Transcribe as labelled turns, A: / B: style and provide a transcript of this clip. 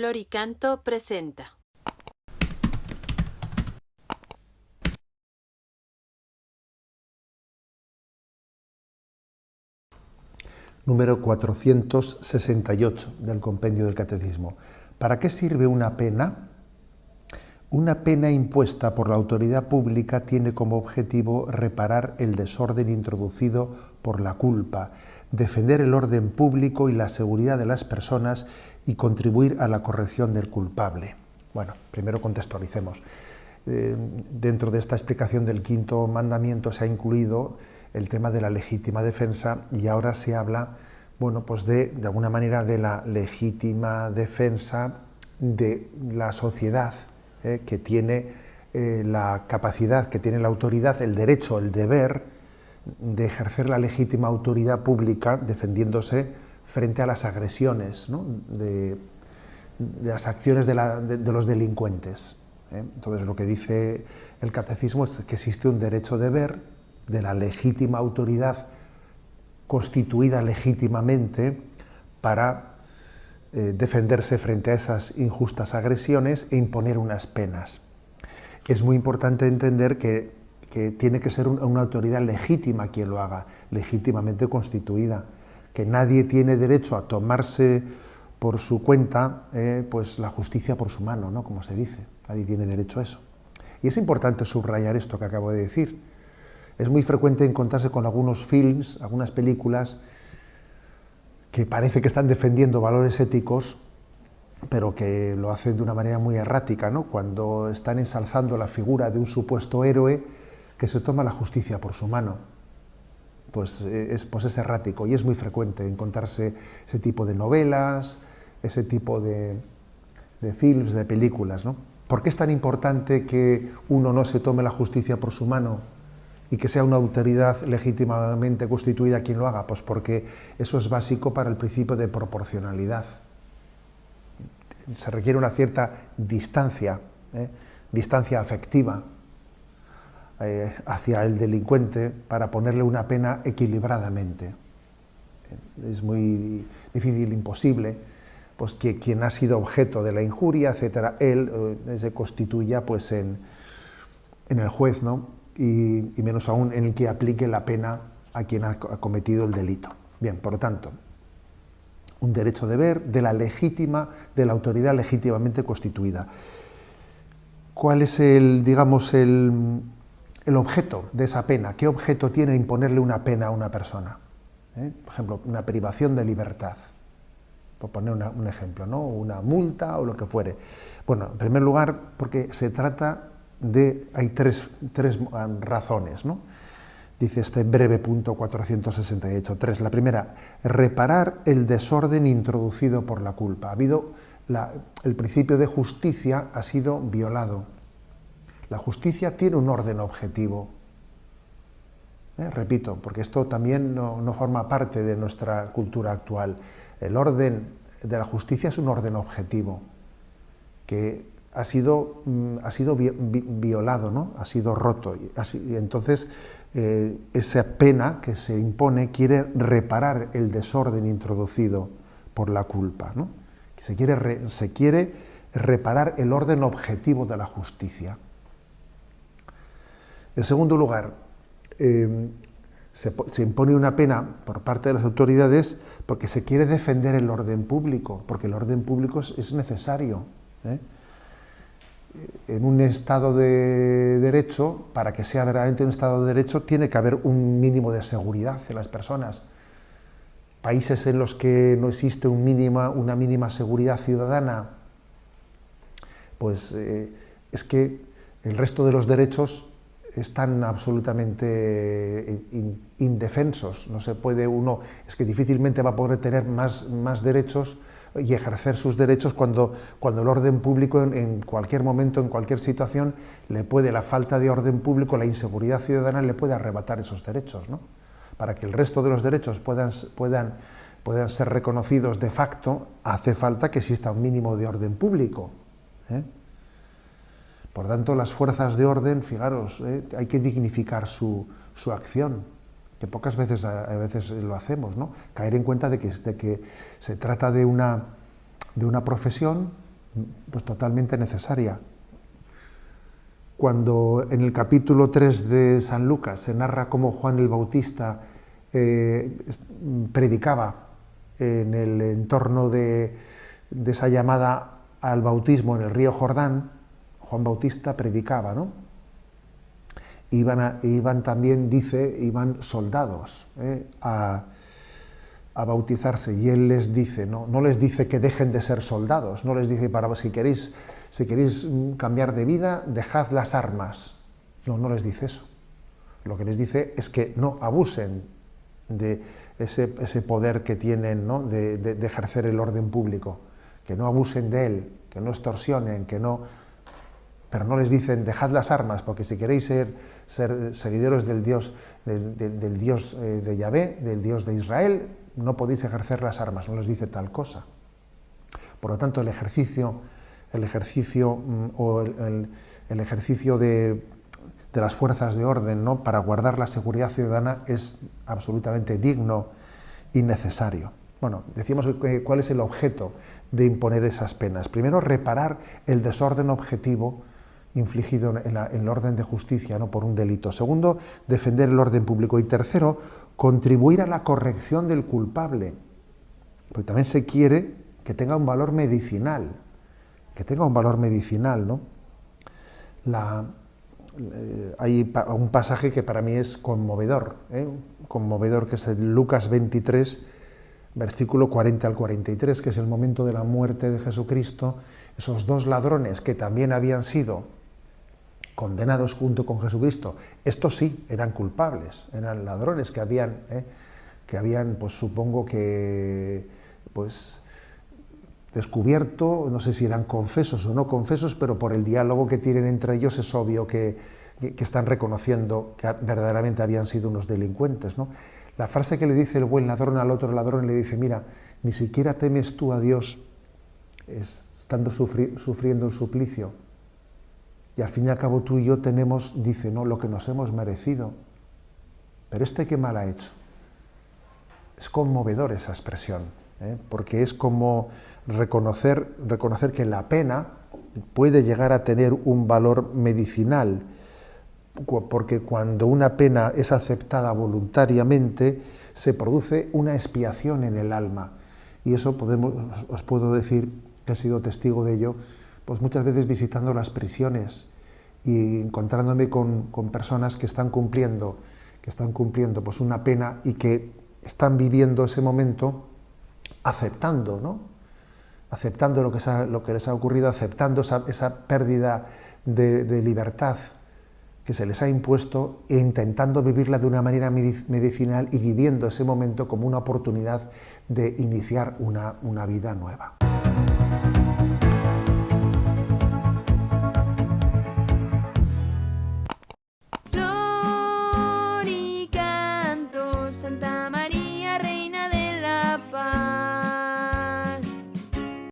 A: Floricanto presenta.
B: Número 468 del Compendio del Catecismo. ¿Para qué sirve una pena? Una pena impuesta por la autoridad pública tiene como objetivo reparar el desorden introducido por la culpa, defender el orden público y la seguridad de las personas y contribuir a la corrección del culpable. Bueno, primero contextualicemos. Dentro de esta explicación del quinto mandamiento se ha incluido el tema de la legítima defensa y ahora se habla, bueno, pues de alguna manera de la legítima defensa de la sociedad, que tiene la capacidad, que tiene la autoridad, el derecho, el deber de ejercer la legítima autoridad pública defendiéndose frente a las agresiones, ¿no?, de las acciones de los delincuentes. Entonces, lo que dice el Catecismo es que existe un derecho-deber de la legítima autoridad constituida legítimamente para defenderse frente a esas injustas agresiones e imponer unas penas. Es muy importante entender que tiene que ser una autoridad legítima quien lo haga, legítimamente constituida, que nadie tiene derecho a tomarse por su cuenta pues la justicia por su mano, ¿no?, como se dice. Nadie tiene derecho a eso. Y es importante subrayar esto que acabo de decir. Es muy frecuente encontrarse con algunos films, algunas películas, que parece que están defendiendo valores éticos, pero que lo hacen de una manera muy errática, ¿no?, cuando están ensalzando la figura de un supuesto héroe que se toma la justicia por su mano. Pues es errático, y es muy frecuente encontrarse ese tipo de novelas, ese tipo de films, de películas, ¿no? ¿Por qué es tan importante que uno no se tome la justicia por su mano y que sea una autoridad legítimamente constituida quien lo haga? Pues porque eso es básico para el principio de proporcionalidad. Se requiere una cierta distancia, distancia afectiva hacia el delincuente para ponerle una pena equilibradamente. Es muy difícil, imposible, pues que quien ha sido objeto de la injuria, etcétera, él se constituya pues en el juez, ¿no?, y menos aún en el que aplique la pena a quien ha cometido el delito. Bien, por lo tanto, un derecho-deber de la autoridad legítimamente constituida. ¿Cuál es el objeto de esa pena? ¿Qué objeto tiene imponerle una pena a una persona? Por ejemplo, una privación de libertad, por poner un ejemplo, ¿no?, una multa o lo que fuere. Bueno, en primer lugar, porque se trata hay tres razones, ¿no? Dice este breve punto 468, 3. La primera, reparar el desorden introducido por la culpa. El principio de justicia ha sido violado. La justicia tiene un orden objetivo. Repito, porque esto también no forma parte de nuestra cultura actual. El orden de la justicia es un orden objetivo, que ha sido violado, ¿no?, ha sido roto. Y entonces, esa pena que se impone quiere reparar el desorden introducido por la culpa, ¿no? Se quiere reparar el orden objetivo de la justicia. En segundo lugar, se impone una pena por parte de las autoridades porque se quiere defender el orden público, porque el orden público es necesario. En un Estado de Derecho, para que sea verdaderamente un Estado de Derecho, tiene que haber un mínimo de seguridad en las personas. Países en los que no existe una mínima seguridad ciudadana, pues es que el resto de los derechos están absolutamente indefensos. No se puede es que difícilmente va a poder tener más derechos y ejercer sus derechos cuando el orden público en cualquier momento, en cualquier situación, la falta de orden público, la inseguridad ciudadana le puede arrebatar esos derechos, ¿no? Para que el resto de los derechos puedan ser reconocidos de facto, hace falta que exista un mínimo de orden público. Por tanto, las fuerzas de orden, fijaros, hay que dignificar su acción, que pocas veces a veces lo hacemos, ¿no? Caer en cuenta de que se trata de una profesión pues totalmente necesaria. Cuando en el capítulo 3 de San Lucas se narra cómo Juan el Bautista predicaba en el entorno de esa llamada al bautismo en el río Jordán, Juan Bautista predicaba, ¿no? Iban también, dice, iban soldados a bautizarse, y él les dice, no les dice que dejen de ser soldados, no les dice, si queréis cambiar de vida, dejad las armas. No les dice eso. Lo que les dice es que no abusen de ese poder que tienen, ¿no? de ejercer el orden público, que no abusen de él, que no extorsionen, pero no les dicen dejad las armas, porque si queréis ser seguidores del Dios de Yahvé, del Dios de Israel, no podéis ejercer las armas, no les dice tal cosa. Por lo tanto, el ejercicio de las fuerzas de orden, ¿no? para guardar la seguridad ciudadana es absolutamente digno y necesario. Bueno, decíamos cuál es el objeto de imponer esas penas. Primero, reparar el desorden objetivo infligido en el orden de justicia, ¿no? por un delito. Segundo, defender el orden público. Y tercero, contribuir a la corrección del culpable. Porque también se quiere que tenga un valor medicinal, ¿no? Hay un pasaje que para mí es conmovedor, que es el Lucas 23, versículo 40 al 43, que es el momento de la muerte de Jesucristo. Esos dos ladrones que también habían sido condenados junto con Jesucristo, estos sí eran culpables, eran ladrones que habían, pues supongo que, pues descubierto, no sé si eran confesos o no confesos, pero por el diálogo que tienen entre ellos es obvio que están reconociendo que verdaderamente habían sido unos delincuentes, ¿no? La frase que le dice el buen ladrón al otro ladrón, le dice, mira, ni siquiera temes tú a Dios estando sufriendo el suplicio, y al fin y al cabo tú y yo tenemos, dice, no, lo que nos hemos merecido, pero qué mal ha hecho. Es conmovedor esa expresión, porque es como reconocer que la pena puede llegar a tener un valor medicinal, porque cuando una pena es aceptada voluntariamente, se produce una expiación en el alma. Y eso os puedo decir, que he sido testigo de ello, pues muchas veces visitando las prisiones y encontrándome con personas que están cumpliendo pues una pena y que están viviendo ese momento aceptando, ¿no? Aceptando lo que les ha ocurrido, aceptando esa pérdida de libertad que se les ha impuesto e intentando vivirla de una manera medicinal y viviendo ese momento como una oportunidad de iniciar una vida nueva.